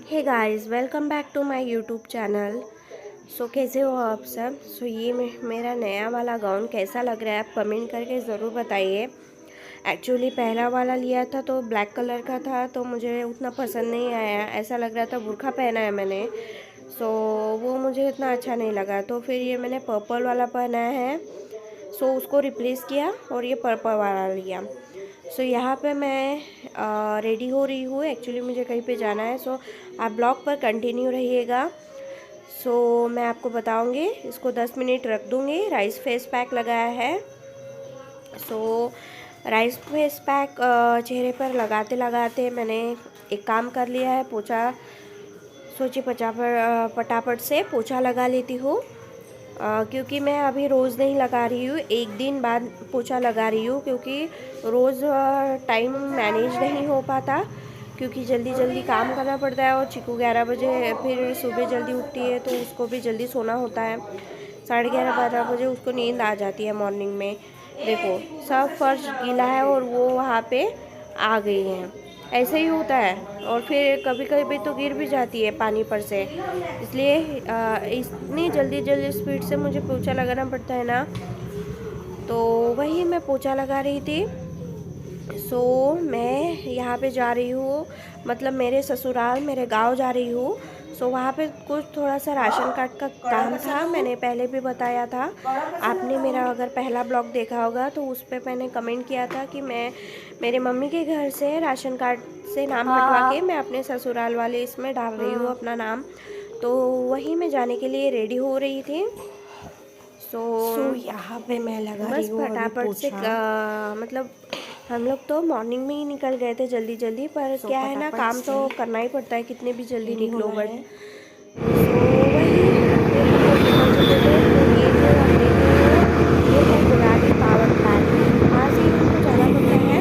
Hey guys, welcome back to my YouTube channel. कैसे हो आप सब। ये मेरा नया वाला गाउन कैसा लग रहा है आप कमेंट करके ज़रूर बताइए। एक्चुअली पहला वाला लिया था तो ब्लैक कलर का था, तो मुझे उतना पसंद नहीं आया। ऐसा लग रहा था बुर्का पहना है मैंने, वो मुझे इतना अच्छा नहीं लगा। तो फिर ये मैंने पर्पल वाला पहना है, उसको रिप्लेस किया और ये पर्पल वाला लिया। यहाँ पे मैं रेडी हो रही हूँ। एक्चुअली मुझे कहीं पे जाना है, आप ब्लॉग पर कंटिन्यू रहिएगा। मैं आपको बताऊँगी। इसको 10 मिनट रख दूँगी। राइस फेस पैक लगाया है। राइस फेस पैक चेहरे पर लगाते लगाते मैंने एक काम कर लिया है, पोछा। सोचिए फटाफट से पोछा लगा लेती हूँ, क्योंकि मैं अभी रोज़ नहीं लगा रही हूँ, एक दिन बाद पोछा लगा रही हूँ, क्योंकि रोज़ टाइम मैनेज नहीं हो पाता, क्योंकि जल्दी जल्दी काम करना पड़ता है। और चिकू 11 बजे फिर सुबह जल्दी उठती है, तो उसको भी जल्दी सोना होता है। 11:30-12 बजे उसको नींद आ जाती है मॉर्निंग में। देखो, सब फर्श गीला है और वो वहाँ पे आ गई है। ऐसे ही होता है, और फिर कभी कभी तो गिर भी जाती है पानी पर से। इसलिए इतनी जल्दी जल्दी स्पीड से मुझे पोछा लगाना पड़ता है ना, तो वही मैं पोछा लगा रही थी। मैं यहाँ पे जा रही हूँ, मतलब मेरे ससुराल, मेरे गांव जा रही हूँ। वहाँ पे कुछ थोड़ा सा राशन कार्ड का काम था, मैंने पहले भी बताया था। आपने मेरा अगर पहला ब्लॉग देखा होगा तो उस पर मैंने कमेंट किया था कि मैं मेरे मम्मी के घर से राशन कार्ड से नाम हटवा के मैं अपने ससुराल वाले इसमें डाल रही हूँ अपना नाम। तो वहीं मैं जाने के लिए रेडी हो रही थी। यहाँ पे मैं लगा रही हूँ फटाफट से। मतलब हम लोग तो मॉर्निंग में ही निकल गए थे जल्दी जल्दी, पर क्या है ना, काम तो करना ही पड़ता है कितने भी जल्दी निकलो। बट वही फिर हम लोग निकल चुके थे। तो ये जो आप देख रहे हो, ये है गुराड़ी पावर प्लांट। वहाँ से ही हमको जाना पड़ता है।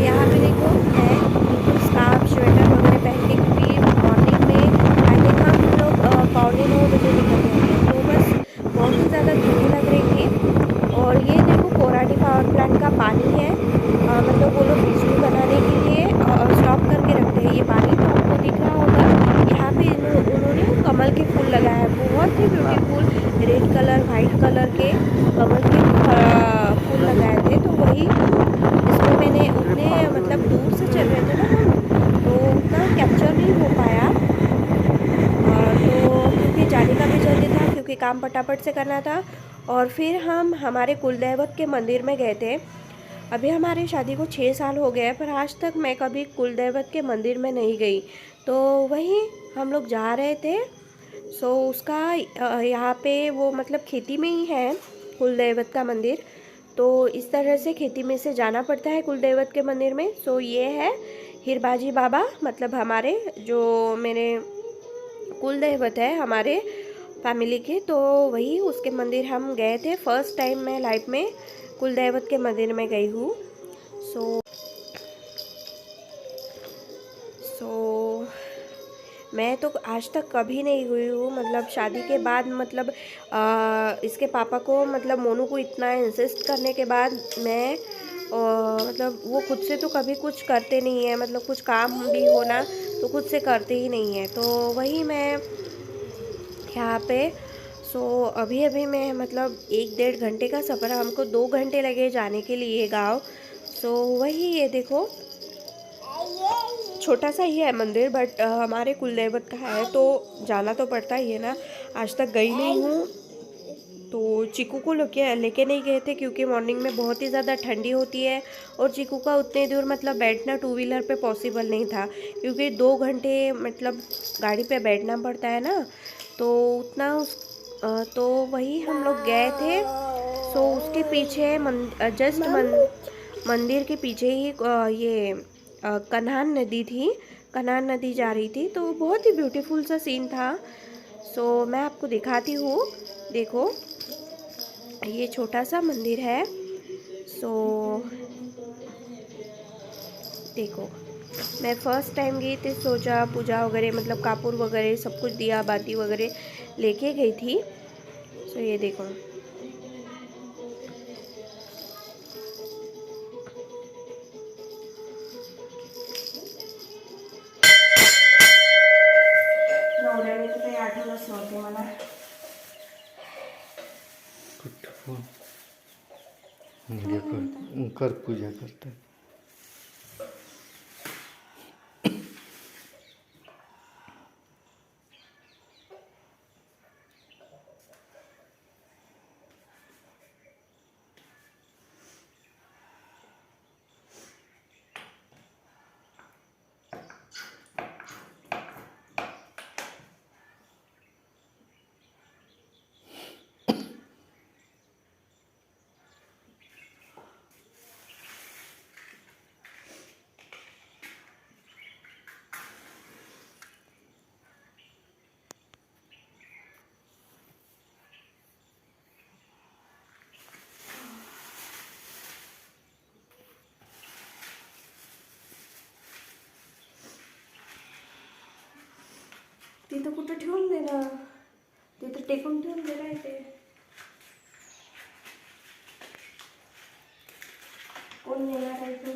यहाँ पे देखो, मैं बिल्कुल स्कार्फ स्वेटर वगैरह पहन के, क्योंकि मॉर्निंग में आई थिंक हम लोग 8:45 बजे निकल गए थे, तो बस बहुत ही ज़्यादा धूप लग रही थी। और ये देखो, कोराडी पावर प्लांट का पानी है। मतलब वो लोग बिजली बनाने के लिए स्टॉक करके रखते हैं ये पानी। तो आपको दिख रहा होगा, यहाँ पे उन्होंने कमल के फूल लगाया है, बहुत ही beautiful red colour white colour के कमल के फूल लगाए थे। तो वही इसमें मैंने उतने, मतलब दूर से चल रहे थे ना हम, तो उतना कैप्चर नहीं हो पाया। तो क्योंकि जाने का भी जल्दी था, क्योंकि काम फटाफट से करना था। और फिर हम हमारे कुलदेवत के मंदिर में गए थे। अभी हमारी शादी को 6 साल हो गए, पर आज तक मैं कभी कुलदेवत के मंदिर में नहीं गई। तो वहीं हम लोग जा रहे थे। उसका यहाँ पे वो मतलब खेती में ही है कुलदेवत का मंदिर। तो इस तरह से खेती में से जाना पड़ता है कुलदेवत के मंदिर में। ये है हिरबाजी बाबा, मतलब हमारे जो मेरे कुलदेवत है हमारे फैमिली के। तो वही उसके मंदिर हम गए थे। फर्स्ट टाइम मैं लाइफ में कुलदेवत के मंदिर में गई हूँ। सो सो मैं तो आज तक कभी नहीं गई हूँ, मतलब शादी के बाद, मतलब इसके पापा को, मतलब मोनू को इतना इंसिस्ट करने के बाद मैं मतलब वो खुद से तो कभी कुछ करते नहीं है, मतलब कुछ काम भी होना तो खुद से करते ही नहीं है। तो वही मैं यहाँ पे अभी अभी मैं, मतलब 1-1.5 घंटे का सफ़र है, हमको 2 घंटे लगे जाने के लिए गाँव। वही ये देखो, छोटा सा ही है मंदिर, बट हमारे कुलदेवत का है तो जाना तो पड़ता ही है ना। आज तक गई नहीं हूँ, तो चीकू को लेके नहीं गए थे, क्योंकि मॉर्निंग में बहुत ही ज़्यादा ठंडी होती है। और चीकू का उतने दूर मतलब बैठना टू व्हीलर पे पॉसिबल नहीं था, क्योंकि 2 घंटे मतलब गाड़ी पे बैठना पड़ता है ना। तो उतना तो वही हम लोग गए थे। उसके पीछे मंदिर के पीछे ही ये कन्हान नदी थी। कन्हान नदी जा रही थी, तो बहुत ही ब्यूटीफुल सा सीन था। मैं आपको दिखाती हूँ। देखो, ये छोटा सा मंदिर है। देखो, मैं फ़र्स्ट टाइम गई थी, सोचा पूजा वगैरह, मतलब कापूर वगैरह सब कुछ दिया बाती वगैरह लेके गई थी। ये देखो, कर पूजा करता है। तिथं कुठं ठेवून दे ना, तिथं टेकून ठेवून दे ना ते. कोण नेणार आहे तू?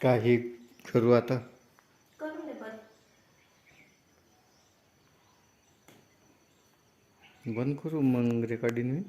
काही करू आता. करून दे बंद. बंद करू मग रेकॉर्डिंग होईल.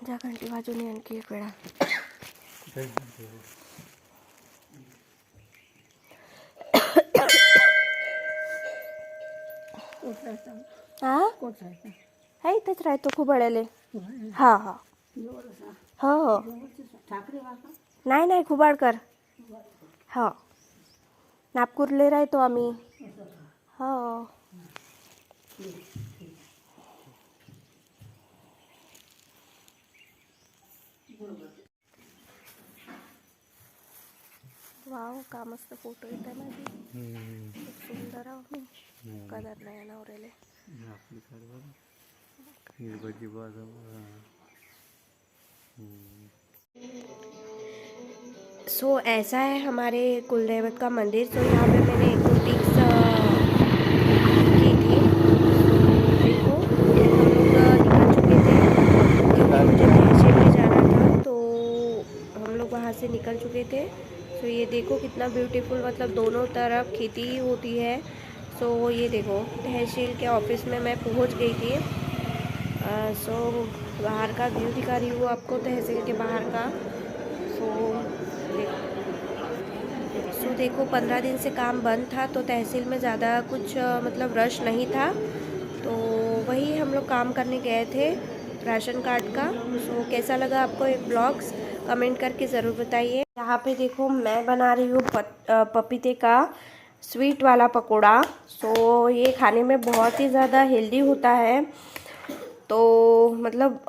जा घंटी वाजून ये आणखी एक वेळा. हा इथेच राहतो खुबाळ्याले. हा हा हो हो. नाही नाही खुबाळकर. हो नागपूरले राहतो आम्ही. हो वाव का मस्त फोटो येत आहे माझी. खूप सुंदर आहो मी. कदर नाही नवऱ्याले. सो ऐसा है हमारे कुलदेवत का मंदिर. तो यहाँ पे मैंने एक दो टिप्स की थी. देखो हम लोग निकल चुके थे क्योंकि मुझे तहसील में जाना था, तो हम लोग वहाँ से निकल चुके थे. सो ये देखो कितना ब्यूटीफुल, मतलब दोनों तरफ खेती ही होती है. सो ये देखो तहसील के ऑफिस में मैं पहुँच गई थी. सो बाहर का व्यू दिखा रही हूँ आपको, तहसील के बाहर का. सो देखो 15 दिन से काम बंद था, तो तहसील में ज़्यादा कुछ मतलब रश नहीं था. तो वही हम लोग काम करने गए थे राशन कार्ड का. सो कैसा लगा आपको ये ब्लॉग्स कमेंट करके ज़रूर बताइए. यहाँ पे देखो मैं बना रही हूँ पपीते का स्वीट वाला पकोड़ा. सो ये खाने में बहुत ही ज़्यादा हेल्दी होता है. तो मतलब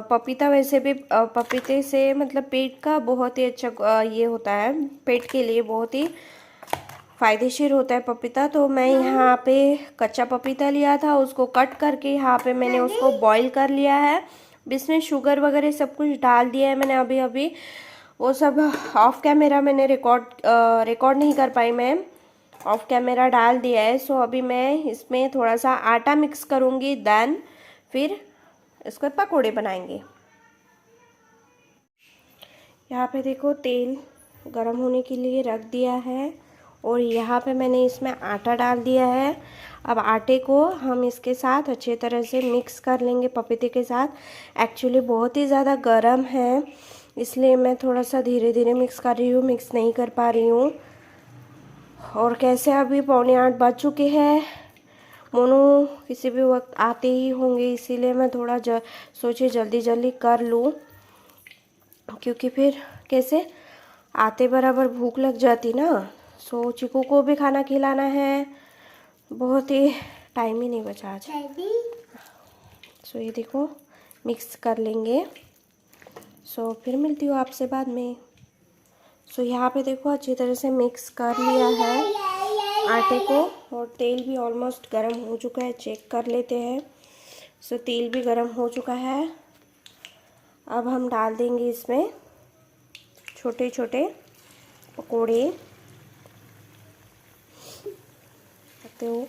पपीता वैसे भी पपीते से मतलब पेट का बहुत ही अच्छा ये होता है, पेट के लिए बहुत ही फ़ायदेशीर होता है पपीता. तो मैं यहाँ पे कच्चा पपीता लिया था, उसको कट करके यहाँ पे मैंने उसको बॉईल कर लिया है. इसमें शुगर वगैरह सब कुछ डाल दिया है मैंने. अभी अभी वो सब ऑफ कैमरा मैंने रिकॉर्ड नहीं कर पाई, मैं ऑफ कैमरा डाल दिया है. सो अभी मैं इसमें थोड़ा सा आटा मिक्स करूँगी, देन फिर इसके पकोड़े बनाएंगे. यहाँ पे देखो तेल गरम होने के लिए रख दिया है और यहाँ पे मैंने इसमें आटा डाल दिया है. अब आटे को हम इसके साथ अच्छे तरह से मिक्स कर लेंगे पपीते के साथ. एक्चुअली बहुत ही ज़्यादा गरम है, इसलिए मैं थोड़ा सा धीरे धीरे मिक्स कर रही हूँ, मिक्स नहीं कर पा रही हूँ. और कैसे अभी 7:45 बज चुके हैं. मोनू किसी भी वक्त आते ही होंगे, इसीलिए मैं थोड़ा सोचे जल्दी जल्दी कर लूँ, क्योंकि फिर कैसे आते बराबर भूख लग जाती ना. सो चिकू को भी खाना खिलाना है, बहुत ही टाइम ही नहीं बचा आज। सो ये देखो मिक्स कर लेंगे। सो फिर मिलती हूँ आपसे बाद में। सो यहाँ पे देखो अच्छी तरह से मिक्स कर लिया है आटे को, और तेल भी ऑलमोस्ट गर्म हो चुका है, चेक कर लेते हैं। सो तेल भी गर्म हो चुका है। अब हम डाल देंगे इसमें छोटे छोटे पकोड़े, सकते हो।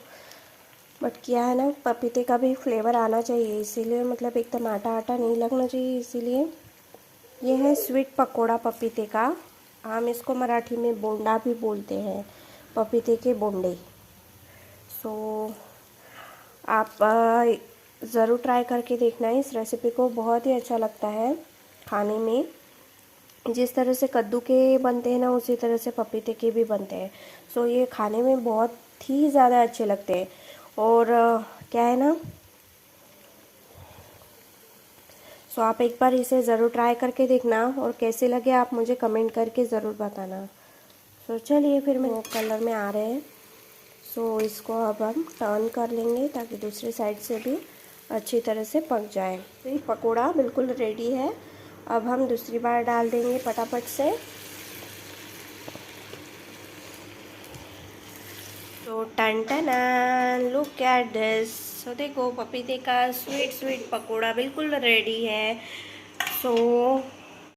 बट क्या है ना, पपीते का भी फ्लेवर आना चाहिए, इसीलिए मतलब एकदम आटा आटा नहीं लगना चाहिए, इसीलिए ये है स्वीट पकोड़ा पपीते का। हम इसको मराठी में बोंडा भी बोलते हैं, पपीते के बोंडे। सो आप ज़रूर ट्राई करके देखना इस रेसिपी को, बहुत ही अच्छा लगता है खाने में। जिस तरह से कद्दू के बनते हैं ना, उसी तरह से पपीते के भी बनते हैं। सो ये खाने में बहुत ही ज़्यादा अच्छे लगते हैं। और क्या है ना, सो आप एक बार इसे ज़रूर ट्राई करके देखना, और कैसे लगे आप मुझे कमेंट करके ज़रूर बताना। सो चलिए फिर वो कलर में आ रहे हैं। सो इसको अब हम टर्न कर लेंगे ताकि दूसरी साइड से भी अच्छी तरह से पक जाए। तो ये पकोड़ा बिल्कुल रेडी है। अब हम दूसरी बार डाल देंगे फटाफट से। तो टन टन, लुक एट दिस। सो देखो पपीते का स्वीट स्वीट पकोड़ा बिल्कुल रेडी है। सो